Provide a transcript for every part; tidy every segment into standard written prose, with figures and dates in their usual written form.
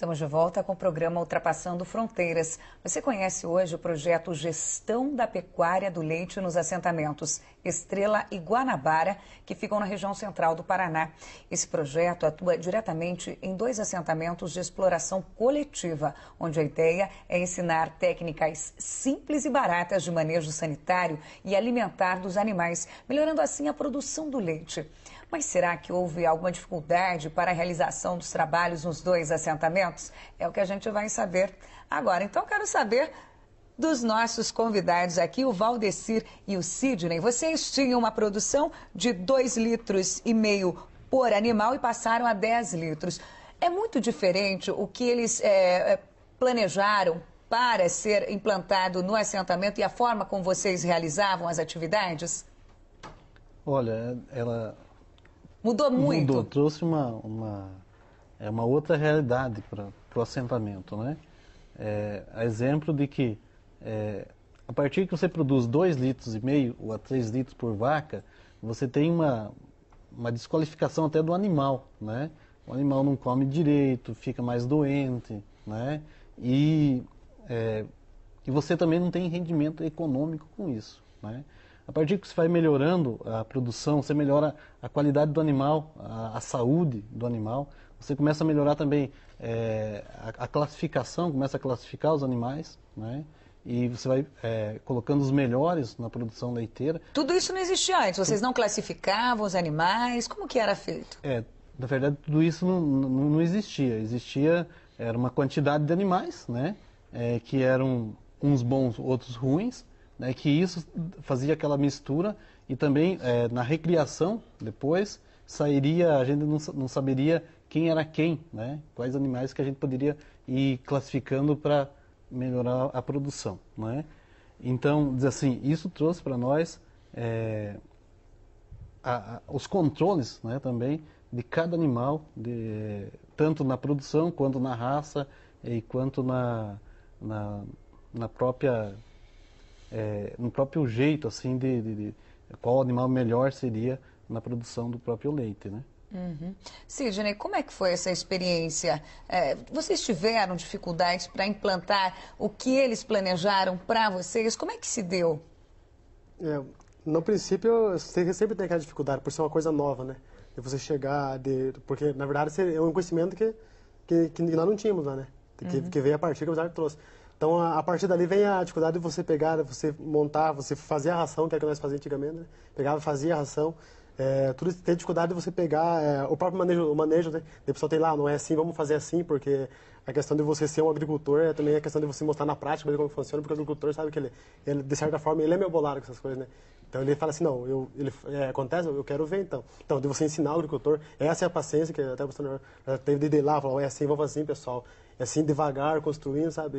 Estamos de volta com o programa Ultrapassando Fronteiras. Você conhece hoje o projeto Gestão da Pecuária do Leite nos assentamentos Estrela e Guanabara, que ficam na região central do Paraná. Esse projeto atua diretamente em 2 assentamentos de exploração coletiva, onde a ideia é ensinar técnicas simples e baratas de manejo sanitário e alimentar dos animais, melhorando assim a produção do leite. Mas será que houve alguma dificuldade para a realização dos trabalhos nos 2 assentamentos? É o que a gente vai saber agora. Então, quero saber dos nossos convidados aqui, o Valdecir e o Sidney. Vocês tinham uma produção de 2,5 litros por animal e passaram a 10 litros. É muito diferente o que eles planejaram para ser implantado no assentamento e a forma como vocês realizavam as atividades? Olha, ela... Mudou muito? Mudou, trouxe uma outra realidade para o assentamento, né? A exemplo de que a partir que você produz 2,5 litros ou a 3 litros por vaca, você tem uma desqualificação até do animal, né? O animal não come direito, fica mais doente, né? E você também não tem rendimento econômico com isso, né? A partir que você vai melhorando a produção, você melhora a qualidade do animal, a saúde do animal, você começa a melhorar também a classificação, começa a classificar os animais, né? E você vai colocando os melhores na produção leiteira. Tudo isso não existia antes? Vocês não classificavam os animais? Como que era feito? Na verdade, tudo isso não existia. Era uma quantidade de animais, né? Que eram uns bons, outros ruins. Que isso fazia aquela mistura e também na recriação depois sairia, a gente não saberia quem era quem, né? Quais animais que a gente poderia ir classificando para melhorar a produção, né? Então, diz assim, isso trouxe para nós os controles, né, também de cada animal, tanto na produção quanto na raça e quanto na própria no próprio jeito assim de qual animal melhor seria na produção do próprio leite, né? Uhum. Sidney, como é que foi essa experiência? Vocês tiveram dificuldades para implantar o que eles planejaram para vocês? Como é que se deu? No princípio, você sempre tem aquela dificuldade por ser uma coisa nova, né? De você chegar, porque na verdade é um conhecimento que nós não tínhamos lá, né? Que veio a partir que a Wizard trouxe. Então, a partir dali vem a dificuldade de você pegar, você montar, você fazer a ração, que é o que nós fazíamos antigamente, né? Pegava, fazia a ração. Tudo isso tem dificuldade de você pegar o próprio manejo, né? O pessoal tem lá, não é assim, vamos fazer assim, porque a questão de você ser um agricultor também é a questão de você mostrar na prática como funciona, porque o agricultor sabe que ele de certa forma, ele é meio bolado com essas coisas, né? Então, ele fala assim, não, acontece, eu quero ver, então. Então, de você ensinar o agricultor, essa é a paciência, que até você teve de ir lá, falar, é assim, vamos fazer assim, pessoal. É assim, devagar, construindo, sabe?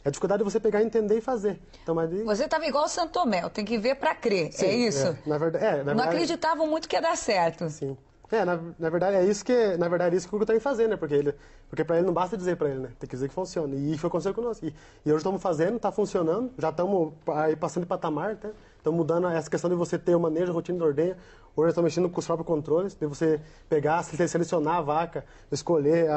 A dificuldade de você pegar, entender e fazer. Então, Você estava igual o Santo Tomé, tem que ver para crer, sim, é isso? Na verdade, não acreditavam muito que ia dar certo. Sim. Na verdade, é isso que o Google tem que fazer, né? Porque para ele não basta dizer para ele, né? Tem que dizer que funciona. E foi acontecer conosco. E hoje estamos fazendo, está funcionando, já estamos aí passando de patamar, tá? Estamos mudando essa questão de você ter o manejo, a rotina de ordenha. Hoje estamos mexendo com os próprios controles, de você pegar, selecionar a vaca, escolher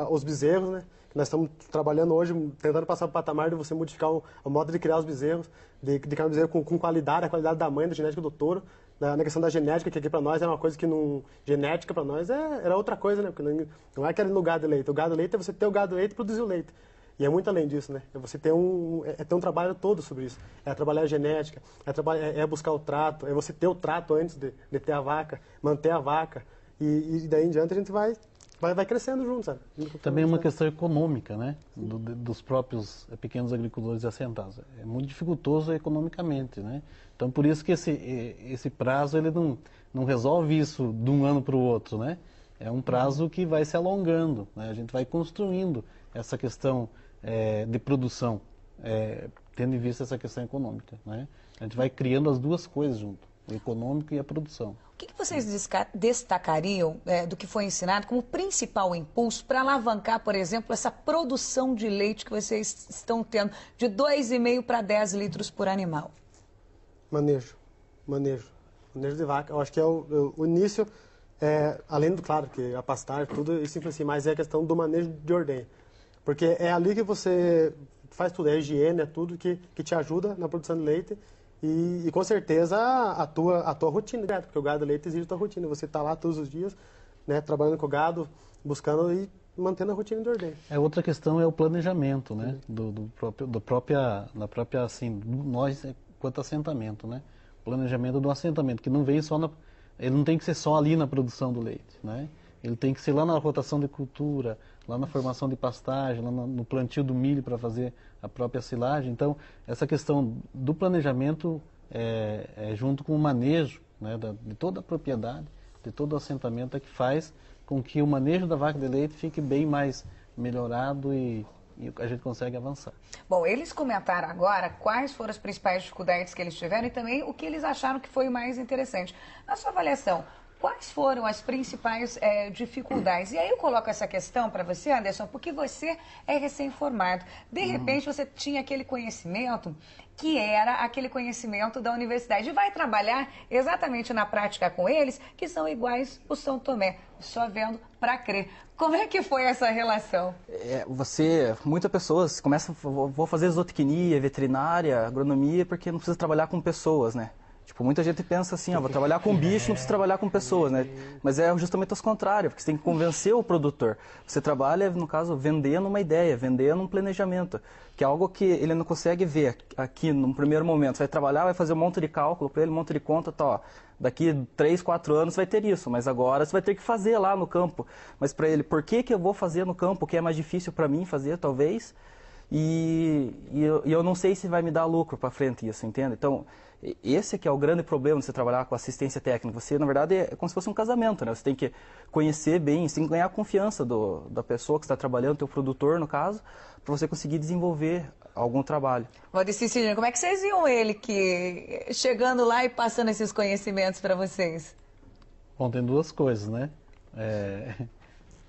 os bezerros, né? Nós estamos trabalhando hoje, tentando passar para o patamar de você modificar o modo de criar os bezerros, de criar um bezerro com qualidade, a qualidade da mãe, da genética do touro. Na questão da genética, que aqui para nós era uma coisa que não... Genética para nós era outra coisa, né? Porque não é aquele no gado de leite. O gado de leite é você ter o gado de leite e produzir o leite. E é muito além disso, né? É você ter ter um trabalho todo sobre isso. É trabalhar a genética, é buscar o trato, é você ter o trato antes de ter a vaca, manter a vaca. E daí em diante a gente vai crescendo junto, sabe? Também é uma questão econômica, né? Dos próprios pequenos agricultores assentados. É muito dificultoso economicamente, né? Então, por isso que esse prazo, ele não resolve isso de um ano para o outro, né? É um prazo que vai se alongando, né? A gente vai construindo essa questão de produção, tendo em vista essa questão econômica, né? A gente vai criando as duas coisas junto, o econômico e a produção. O que vocês destacariam do que foi ensinado como principal impulso para alavancar, por exemplo, essa produção de leite que vocês estão tendo de 2,5 para 10 litros por animal? Manejo de vaca. Eu acho que o início além do, claro, que a pastagem, tudo isso influencia, mas é a questão do manejo de ordenha. Porque é ali que você faz tudo, é a higiene, é tudo que te ajuda na produção de leite e com certeza a tua rotina, né? Porque o gado de leite exige a tua rotina. Você está lá todos os dias, né, trabalhando com o gado, buscando e mantendo a rotina de ordenha. Outra questão é o planejamento, né, da própria, assim, nós quanto assentamento, né, planejamento do assentamento, que não vem só ele não tem que ser só ali na produção do leite, né, ele tem que ser lá na rotação de cultura, lá na formação de pastagem, lá no plantio do milho para fazer a própria silagem. Então, essa questão do planejamento junto com o manejo, né, de toda a propriedade, de todo o assentamento, é que faz com que o manejo da vaca de leite fique bem mais melhorado e a gente consegue avançar. Bom, eles comentaram agora quais foram as principais dificuldades que eles tiveram e também o que eles acharam que foi o mais interessante. Na sua avaliação, quais foram as principais dificuldades? E aí eu coloco essa questão para você, Anderson, porque você é recém-formado. De repente você tinha aquele conhecimento que era aquele conhecimento da universidade e vai trabalhar exatamente na prática com eles, que são iguais o São Tomé, só vendo para crer. Como é que foi essa relação? Muitas pessoas começam, vou fazer zootecnia, veterinária, agronomia, porque não precisa trabalhar com pessoas, né? Tipo, muita gente pensa assim, vou trabalhar com bicho, não preciso trabalhar com pessoas, né? Mas é justamente o contrário, porque você tem que convencer o produtor. Você trabalha, no caso, vendendo uma ideia, vendendo um planejamento, que é algo que ele não consegue ver aqui num primeiro momento. Você vai trabalhar, vai fazer um monte de cálculo para ele, um monte de conta, tá, ó, daqui 3, 4 anos vai ter isso, mas agora você vai ter que fazer lá no campo. Mas para ele, por que eu vou fazer no campo, o que é mais difícil para mim fazer, talvez? E eu não sei se vai me dar lucro para frente isso, entende? Então, esse que é o grande problema de você trabalhar com assistência técnica. Você, na verdade, é como se fosse um casamento, né? Você tem que conhecer bem, você tem que ganhar a confiança da pessoa que está trabalhando, teu produtor, no caso, para você conseguir desenvolver algum trabalho. Valdeci Cirino, como é que vocês viam ele chegando lá e passando esses conhecimentos para vocês? Bom, tem duas coisas, né?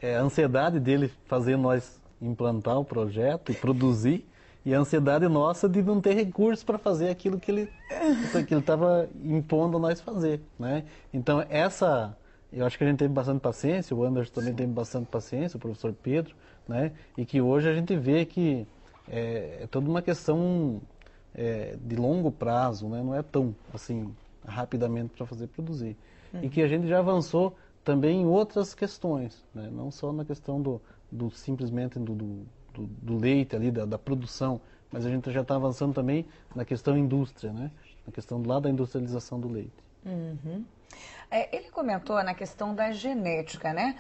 A ansiedade dele fazer nós implantar o projeto e produzir, e a ansiedade nossa de não ter recursos para fazer aquilo que ele estava impondo a nós fazer, né? Então, eu acho que a gente teve bastante paciência, o Anderson também teve bastante paciência, o professor Pedro, né? E que hoje a gente vê que é toda uma questão de longo prazo, né? Não é tão, assim, rapidamente para fazer produzir. E que a gente já avançou também em outras questões, né? Não só na questão simplesmente do leite ali, da produção, mas a gente já está avançando também na questão indústria, né? Na questão lá da industrialização do leite. Uhum. Ele comentou na questão da genética, né?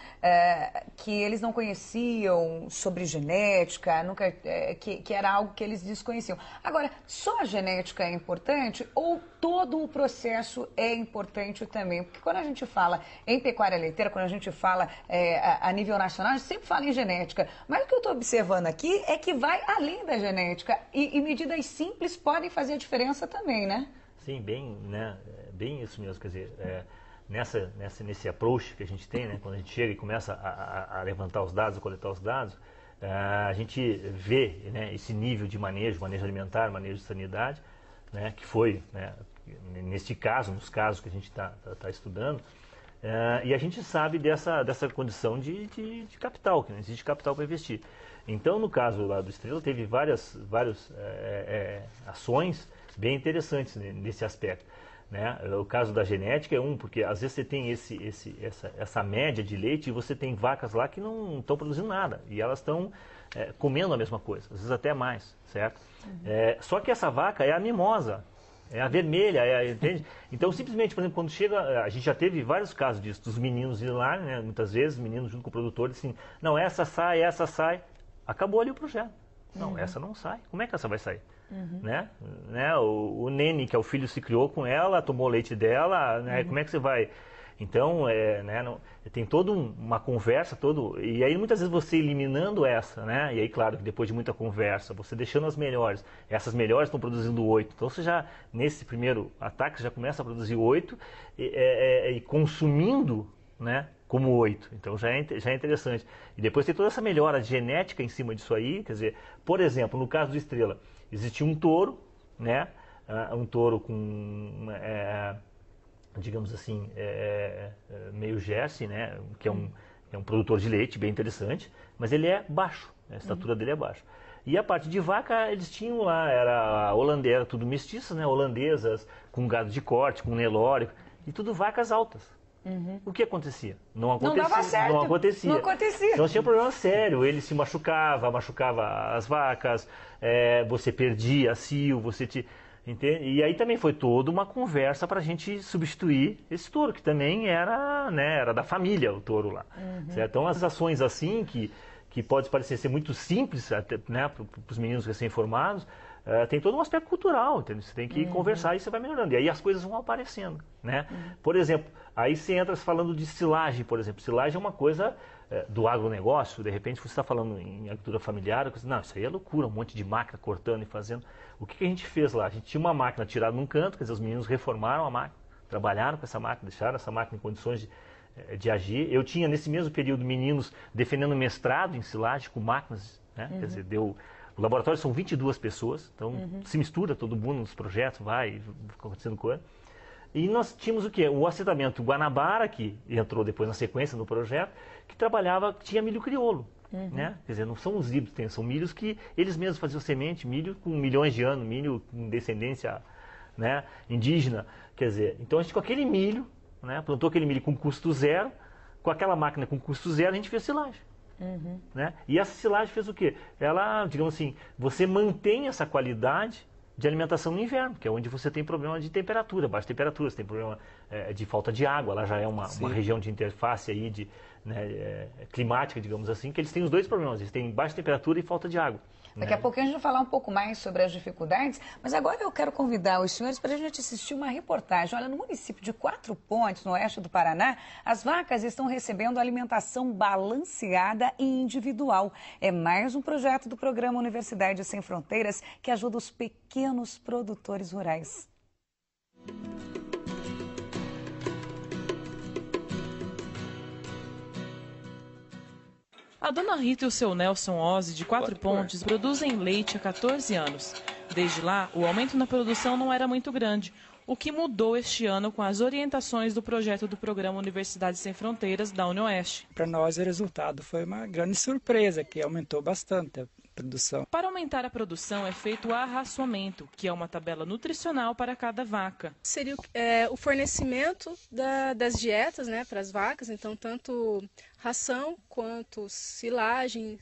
Que eles não conheciam sobre genética, nunca, que era algo que eles desconheciam. Agora, só a genética é importante ou todo o processo é importante também? Porque quando a gente fala em pecuária leiteira, quando a gente fala a nível nacional, a gente sempre fala em genética. Mas o que eu estou observando aqui é que vai além da genética e medidas simples podem fazer a diferença também, né? Sim, bem isso mesmo, quer dizer, nesse approach que a gente tem, né, quando a gente chega e começa a levantar os dados, a coletar os dados, a gente vê, né, esse nível de manejo alimentar, manejo de sanidade, né, que foi, né, neste caso, nos casos que a gente está estudando, e a gente sabe dessa condição de capital, que não existe capital para investir. Então, no caso lá do Estrela, teve várias ações bem interessantes nesse aspecto, né? O caso da genética é porque às vezes você tem essa média de leite e você tem vacas lá que não estão produzindo nada e elas estão comendo a mesma coisa, às vezes até mais, certo? Só que essa vaca é a mimosa, é a vermelha, entende? Então, simplesmente, por exemplo, quando chega, a gente já teve vários casos disso, dos meninos ir lá, né? Muitas vezes, meninos junto com o produtor, assim, não, essa sai, acabou ali o projeto. Não, essa não sai. Como é que essa vai sair? Né? O Nene, que é o filho, se criou com ela, tomou leite dela, né? Como é que você vai? Então, tem toda uma conversa, e aí muitas vezes você eliminando essa, né? E aí, claro, que depois de muita conversa, você deixando as melhores, essas melhores estão produzindo 8. Então, você já, nesse primeiro ataque, você já começa a produzir 8 e consumindo, né? Como 8, então já é interessante. E depois tem toda essa melhora genética em cima disso aí, quer dizer, por exemplo, no caso do Estrela, existia um touro, né? Um touro com digamos assim, meio Jersey, né? Que é um produtor de leite bem interessante, mas ele é baixo, a estatura dele é baixa. E a parte de vaca, eles tinham lá, era holandesa, tudo mestiças, né? Holandesas, com gado de corte, com Nelore, e tudo vacas altas. O que acontecia? Não dava certo. Não acontecia. Não acontecia. Então tinha um problema sério. Ele se machucava as vacas, você perdia cio, entende? E aí também foi toda uma conversa para a gente substituir esse touro, que também era, né, era da família, o touro lá. Certo? Então as ações assim, que pode parecer ser muito simples, até, né, para os meninos recém-formados, tem todo um aspecto cultural, entendeu? Você tem que conversar e você vai melhorando. E aí as coisas vão aparecendo, né? Por exemplo, aí você entra falando de silagem, por exemplo. Silagem é uma coisa do agronegócio, de repente você está falando em agricultura familiar, não, isso aí é loucura, um monte de máquina cortando e fazendo. O que a gente fez lá? A gente tinha uma máquina tirada num canto, quer dizer, os meninos reformaram a máquina, trabalharam com essa máquina, deixaram essa máquina em condições de agir. Eu tinha, nesse mesmo período, meninos defendendo mestrado em silagem com máquinas, né? Quer dizer, o laboratório são 22 pessoas, então se mistura todo mundo nos projetos, vai acontecendo coisa. E nós tínhamos o quê? O assentamento Guanabara, que entrou depois na sequência do projeto, que tinha milho crioulo. Né? Quer dizer, não são os híbridos, são milhos que eles mesmos faziam semente, milho com milhões de anos, milho com descendência, né, indígena. Quer dizer, então a gente com aquele milho, né, plantou aquele milho com custo zero, com aquela máquina com custo zero, a gente fez silagem. Né? E essa silagem fez o quê? Ela, digamos assim, você mantém essa qualidade de alimentação no inverno, que é onde você tem problema de temperatura, baixa temperatura, você tem problema de falta de água, lá já é uma região de interface aí climática, digamos assim, que eles têm os dois problemas, eles têm baixa temperatura e falta de água. Daqui a pouco a gente vai falar um pouco mais sobre as dificuldades, mas agora eu quero convidar os senhores para a gente assistir uma reportagem. Olha, no município de Quatro Pontes, no oeste do Paraná, as vacas estão recebendo alimentação balanceada e individual. É mais um projeto do programa Universidade Sem Fronteiras que ajuda os pequenos produtores rurais. A dona Rita e o seu Nelson Ozzy, de Quatro Pontes, produzem leite há 14 anos. Desde lá, o aumento na produção não era muito grande, o que mudou este ano com as orientações do projeto do programa Universidade Sem Fronteiras da UniOeste. Para nós, o resultado foi uma grande surpresa, que aumentou bastante a produção. Para aumentar a produção é feito o arraçoamento, que é uma tabela nutricional para cada vaca. Seria o fornecimento das dietas, né, para as vacas, então tanto ração quanto silagem,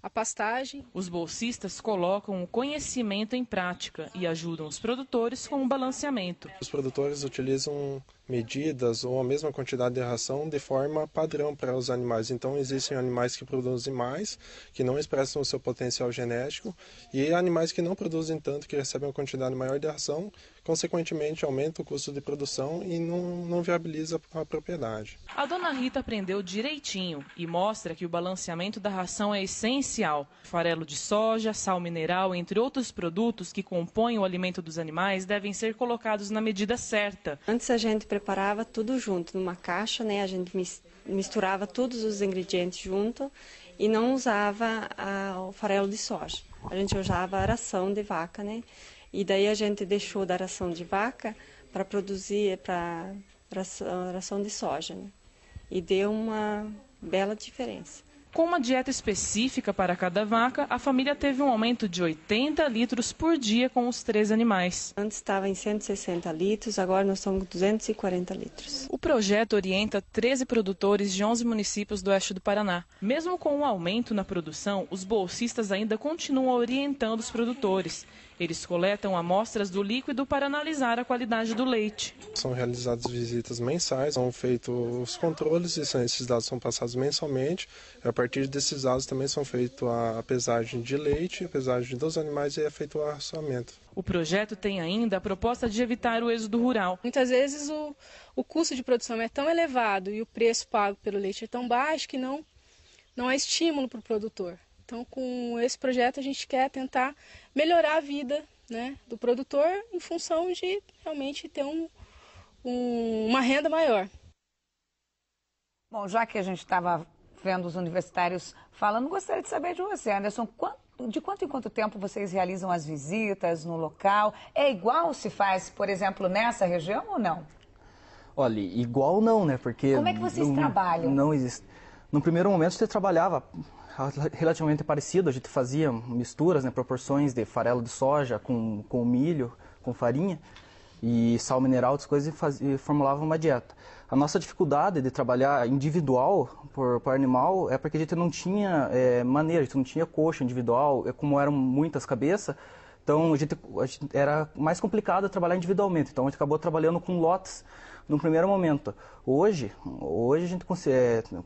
a pastagem. Os bolsistas colocam o conhecimento em prática e ajudam os produtores com o balanceamento. Os produtores utilizam medidas ou a mesma quantidade de ração de forma padrão para os animais. Então existem animais que produzem mais, que não expressam o seu potencial genético, e animais que não produzem tanto, que recebem uma quantidade maior de ração, consequentemente aumenta o custo de produção e não viabiliza a propriedade. A dona Rita aprendeu direitinho e mostra que o balanceamento da ração é essencial. Farelo de soja, sal mineral, entre outros produtos que compõem o alimento dos animais devem ser colocados na medida certa. Antes a gente preparava tudo junto, numa caixa, né? A gente misturava todos os ingredientes junto e não usava o farelo de soja. A gente usava a ração de vaca, né? E daí a gente deixou da ração de vaca para produzir para ração de soja, né? E deu uma bela diferença. Com uma dieta específica para cada vaca, a família teve um aumento de 80 litros por dia com os 3 animais. Antes estava em 160 litros, agora nós estamos com 240 litros. O projeto orienta 13 produtores de 11 municípios do oeste do Paraná. Mesmo com o aumento na produção, os bolsistas ainda continuam orientando os produtores. Eles coletam amostras do líquido para analisar a qualidade do leite. São realizadas visitas mensais, são feitos os controles e esses dados são passados mensalmente. A partir desses dados também são feitos a pesagem de leite, a pesagem dos animais e é feito o arraçoamento. O projeto tem ainda a proposta de evitar o êxodo rural. Muitas vezes o custo de produção é tão elevado e o preço pago pelo leite é tão baixo que não há estímulo para o produtor. Então, com esse projeto, a gente quer tentar melhorar a vida, né, do produtor em função de realmente ter uma renda maior. Bom, já que a gente estava vendo os universitários falando, gostaria de saber de você, Anderson, de quanto em quanto tempo vocês realizam as visitas no local? É igual se faz, por exemplo, nessa região ou não? Olha, igual não, né? Porque como é que vocês trabalham? Não existe. No primeiro momento, você trabalhava relativamente parecido. A gente fazia misturas, né? Proporções de farelo de soja com milho, com farinha e sal mineral, outras coisas, e formulava uma dieta. A nossa dificuldade de trabalhar individual por animal é porque a gente não tinha maneira, a gente não tinha coxa individual, como eram muitas cabeças, então a gente era mais complicado trabalhar individualmente, então a gente acabou trabalhando com lotes no primeiro momento. Hoje a gente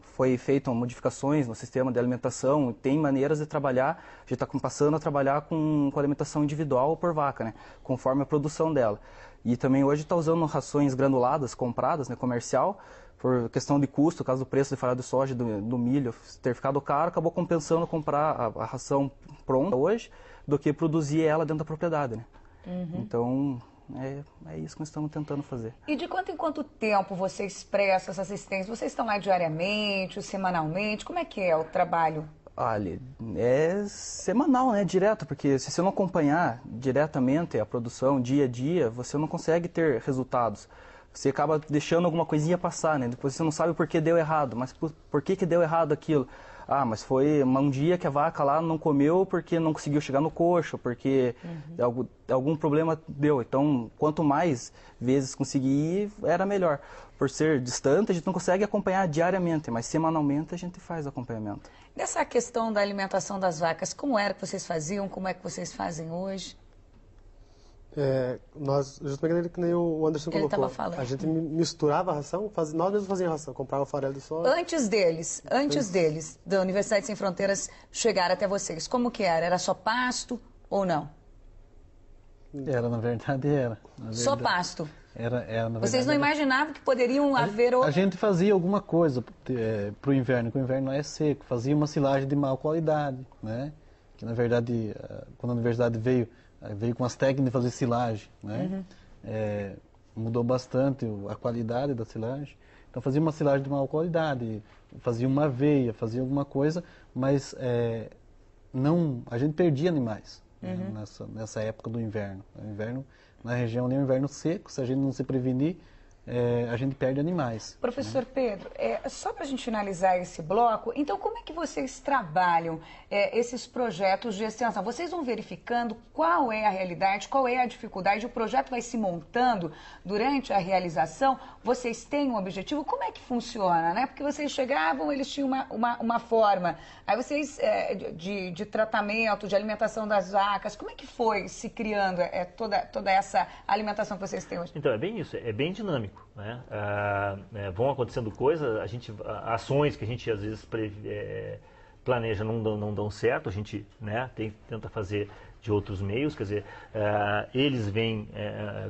foi feito modificações no sistema de alimentação, tem maneiras de trabalhar, a gente está passando a trabalhar com alimentação individual por vaca, né, conforme a produção dela. E também hoje está usando rações granuladas, compradas, né, comercial, por questão de custo, por causa do preço de farelo de soja, do milho ter ficado caro, acabou compensando comprar a ração pronta hoje do que produzir ela dentro da propriedade, né? Então, é isso que nós estamos tentando fazer. E de quanto em quanto tempo vocês prestam essa assistência? Vocês estão lá diariamente, semanalmente? Como é que é o trabalho? Olha, é semanal, né? Direto, porque se você não acompanhar diretamente a produção dia a dia, você não consegue ter resultados. Você acaba deixando alguma coisinha passar, né? Depois você não sabe por que deu errado, mas por que deu errado aquilo? Ah, mas foi um dia que a vaca lá não comeu porque não conseguiu chegar no coxo, porque algum problema deu. Então, quanto mais vezes conseguir ir, era melhor. Por ser distante, a gente não consegue acompanhar diariamente, mas semanalmente a gente faz acompanhamento. Nessa questão da alimentação das vacas, como era que vocês faziam? Como é que vocês fazem hoje? Nós, justamente que nem o Anderson colocou, a gente misturava a ração, nós mesmos fazíamos a ração, comprava farelo de soja. Antes deles, da Universidade Sem Fronteiras chegar até vocês, como que era? Era só pasto ou não? Na verdade era. Só pasto? Na verdade, vocês não imaginavam que poderiam haver... A gente fazia alguma coisa para o inverno, porque o inverno é seco, fazia uma silagem de má qualidade, né? Que na verdade, quando a universidade veio com as técnicas de fazer silagem, né? Mudou bastante a qualidade da silagem. Então fazia uma silagem de má qualidade, fazia uma aveia, fazia alguma coisa, mas a gente perdia animais nessa época do inverno. O inverno na região ali é um inverno seco, se a gente não se prevenir, a gente perde animais. Professor Pedro, só para a gente finalizar esse bloco, então como é que vocês trabalham esses projetos de extensão? Vocês vão verificando qual é a realidade, qual é a dificuldade, o projeto vai se montando durante a realização, vocês têm um objetivo, como é que funciona, né? Porque vocês chegavam, eles tinham uma forma, aí vocês, de tratamento, de alimentação das vacas, como é que foi se criando toda essa alimentação que vocês têm hoje? Então, é bem isso, é bem dinâmico. Né? Vão acontecendo coisas, ações que a gente às vezes planeja não dão certo, a gente, né, tenta fazer de outros meios, quer dizer, eles vêm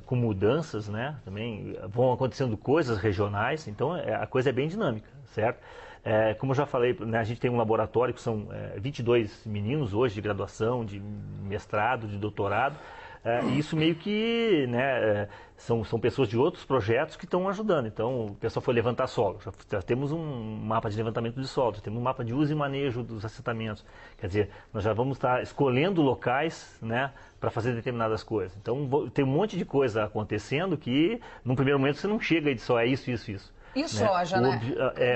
com mudanças, né, também vão acontecendo coisas regionais, então a coisa é bem dinâmica, certo? Como eu já falei, né, a gente tem um laboratório que são 22 meninos hoje de graduação, de mestrado, de doutorado. E isso meio que, né, são pessoas de outros projetos que estão ajudando. Então, o pessoal foi levantar solo. Já temos um mapa de levantamento de solo, já temos um mapa de uso e manejo dos assentamentos. Quer dizer, nós já vamos estar escolhendo locais, né, para fazer determinadas coisas. Então, tem um monte de coisa acontecendo que, num primeiro momento, você não chega e diz só isso. E soja, né?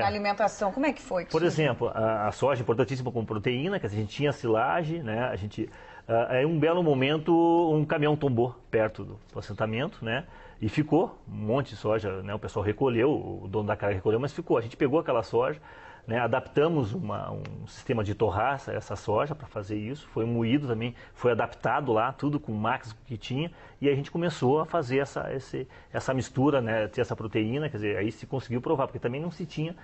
Na alimentação, como é que foi? Por exemplo, a soja é importantíssima como proteína, que a gente tinha silagem, né? A gente, em um belo momento, um caminhão tombou perto do assentamento, né? E ficou um monte de soja, né? O pessoal recolheu, o dono da carga recolheu, mas ficou. A gente pegou aquela soja, né? Adaptamos um sistema de torrar essa soja para fazer isso, foi moído também, foi adaptado lá, tudo com máquinas que tinha, e aí a gente começou a fazer essa mistura, né? Ter essa proteína, quer dizer, aí se conseguiu provar, porque também não se tinha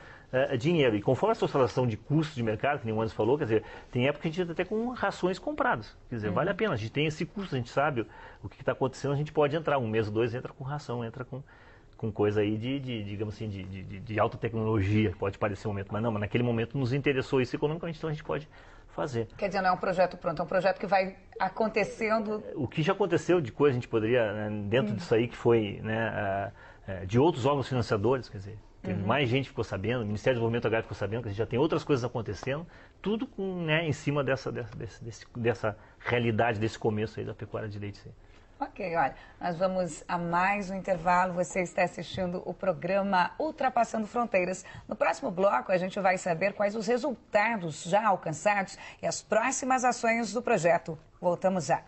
dinheiro. E conforme essa oscilação de custos de mercado, que nem o Anderson falou, quer dizer, tem época que a gente entra até com rações compradas, quer dizer, vale a pena, a gente tem esse custo, a gente sabe o que está acontecendo, a gente pode entrar, 1 mês ou 2 entra com ração, entra com coisa aí digamos assim, de alta tecnologia, pode parecer um momento, mas não, mas naquele momento nos interessou isso economicamente, então a gente pode fazer. Quer dizer, não é um projeto pronto, é um projeto que vai acontecendo... O que já aconteceu de coisa, a gente poderia, né, dentro disso aí, que foi, né, de outros órgãos financiadores, quer dizer, mais gente ficou sabendo, o Ministério do Desenvolvimento Agrário ficou sabendo, que a gente já tem outras coisas acontecendo, tudo né, em cima dessa realidade, desse começo aí da pecuária de leite. Ok, olha, nós vamos a mais um intervalo. Você está assistindo o programa Ultrapassando Fronteiras. No próximo bloco, a gente vai saber quais os resultados já alcançados e as próximas ações do projeto. Voltamos já.